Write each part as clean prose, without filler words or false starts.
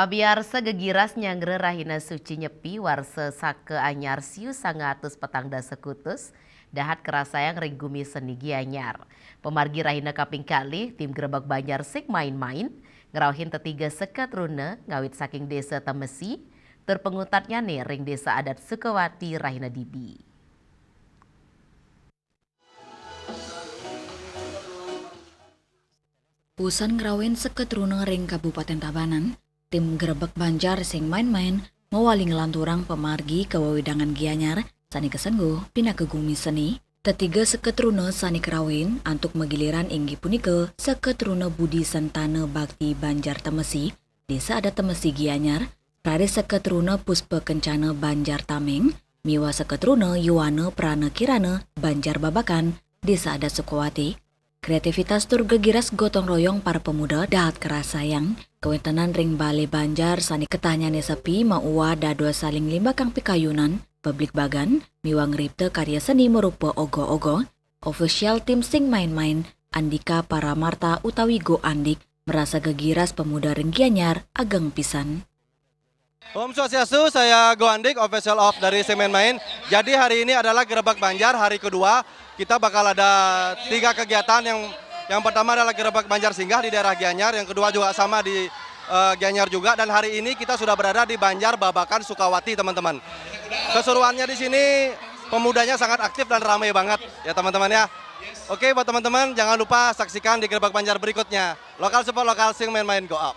Pabiarsa gegiras nyangre rahina suci nyepi warse sake anyar siu sangatus petangda sekutus dahat kerasayang ringgumi seni gianyar. Pemargi rahina kaping kali tim Gerebek Banjar sik main-main ngerauhin tetiga sekat rune ngawit saking desa Temesi terpengutatnya nih ring desa adat Sukawati rahina Dibi. Pusan ngerawin seket rune ring Kabupaten Tabanan, tim Gerebek Banjar sing main-main mewali ngelanturang pemargi ke wewidangan gianyar sani kesenggo pina ke gumi seni. Tetiga seket rune sani kerawin antuk megiliran inggi punike seket rune Budi Sentane Bakti Banjar Temesi, desa adat Temesi Gianyar, rari seket rune Puspe Kencana Banjar Tameng, miwa seket rune Yuwane Prana Kirana Banjar Babakan, desa adat Sukawati. Kreativitas tur gegiras gotong royong para pemuda dahat kerasayang, kewentenan ring Bale Banjar sani ketanyane sepi mauwa dadua saling limbakang pikayunan, publik bagan, miwang ripte karya seni merupa ogo-ogo, official tim sing main-main, Andika Paramarta utawi Go Andik, merasa gegiras pemuda ring Gianyar ageng pisan. Om Swastiastu, saya Go Andik, official of dari Sing Main-Main. Jadi hari ini adalah Gerebek Banjar hari kedua. Kita bakal ada 3 kegiatan. Yang pertama adalah Gerebek Banjar singgah di daerah Gianyar. Yang kedua juga sama di Gianyar juga. Dan hari ini kita sudah berada di Banjar Babakan Sukawati, teman-teman. Keseruannya di sini pemudanya sangat aktif dan ramai banget ya teman-teman ya. Oke buat teman-teman jangan lupa saksikan di Gerebek Banjar berikutnya. Lokal support lokal Sing Main-Main go up.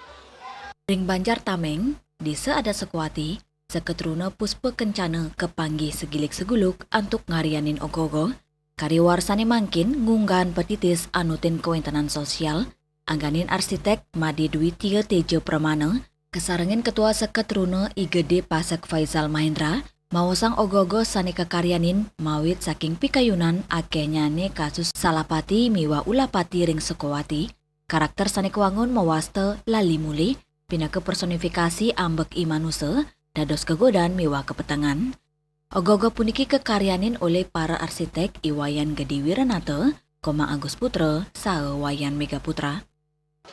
Ring Banjar Tameng, desa adat Sukawati, seketruna Puspe Kencana kepanggih segilik seguluk antuk ngarianin ogogo, kariwarsane mangkin ngunggahan petitis anutin kewentenan sosial, angganin arsitek Made Dwi Tia Tejo Pramana, kesarengin ketua seketruna IGD Pasek Faisal Mahendra, mawasang ogogo sane kekaryanin mawit saking pikayunan akenyane kasus salapati miwa ulapati ring Sukawati, karakter sane kewangun mawaste lali muli, pinake personifikasi ambek imanuse, dados kegodan miwa kepetengan. Ogogo puniki kekaryanin oleh para arsitek Iwayan Gede Wiranata, Koma Agus Putra, saha Wayan Mega Putra.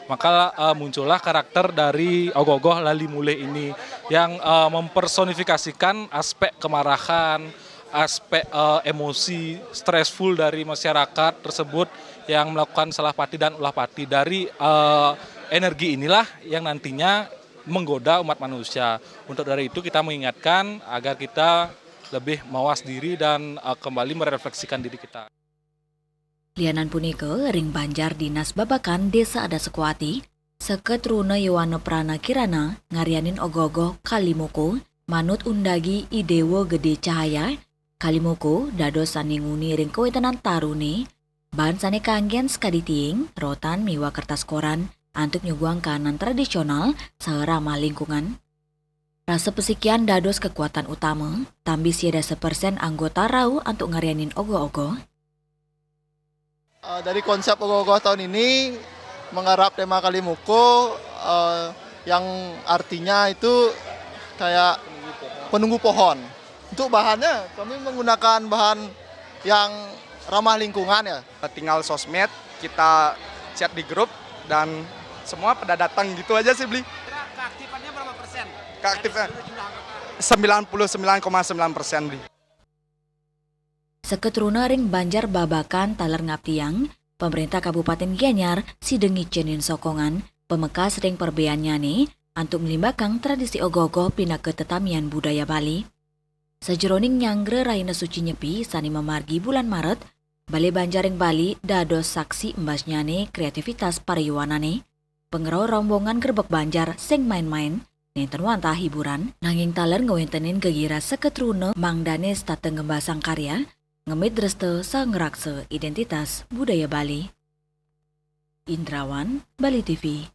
Maka muncullah karakter dari ogogoh lali mule ini yang mempersonifikasikan aspek kemarahan, aspek emosi, stressful dari masyarakat tersebut yang melakukan salahpati dan ulahpati. Dari energi inilah yang nantinya menggoda umat manusia. Untuk dari itu kita mengingatkan agar kita lebih mawas diri dan kembali merefleksikan diri kita. Lianan punike ring Banjar Dinas Babakan desa adat Sukawati, seket rune Yuwane Prana Kirana ngarianin ogogo Kalimoko manut undagi Idewo Gede Cahaya, Kalimoko dados saninguni ring kewentenan tarune, bahan sane kanggen skaditing, rotan miwa kertas koran, antuk nyuguang kanan tradisional saha ramah lingkungan. Rasa pesikian dados kekuatan utama, tambi siada 1% anggota rau antuk ngarianin ogo-ogo. Dari konsep ogo-ogo tahun ini menggarap tema Kalimoko yang artinya itu kayak penunggu pohon. Untuk bahannya kami menggunakan bahan yang ramah lingkungan ya. Tinggal sosmed, kita chat di grup dan semua pada datang gitu aja sih beli. Keaktifannya berapa persen? Keaktifan 99,9% beli. Seketruna ring Banjar Babakan Taler Ngaptiang, pemerintah Kabupaten Gianyar sidengi cenin sokongan, pemekas ring perbeannya nih, antuk melimbakang tradisi ogogo pinake tetamian budaya Bali. Sejeroning nyangre raina suci nyepi sani memargi bulan Maret, Bale Banjar ring Bali dados saksi embasnya nih kreativitas pariwanane. Pengerau rombongan Gerebek Banjar sing main-main, nenten wantah hiburan, nanging taler ngewentenin gegiras seketruna mangdanes tate ngembasang karya, ngemit dreste sangrakse identitas budaya Bali. Indrawan, Bali TV.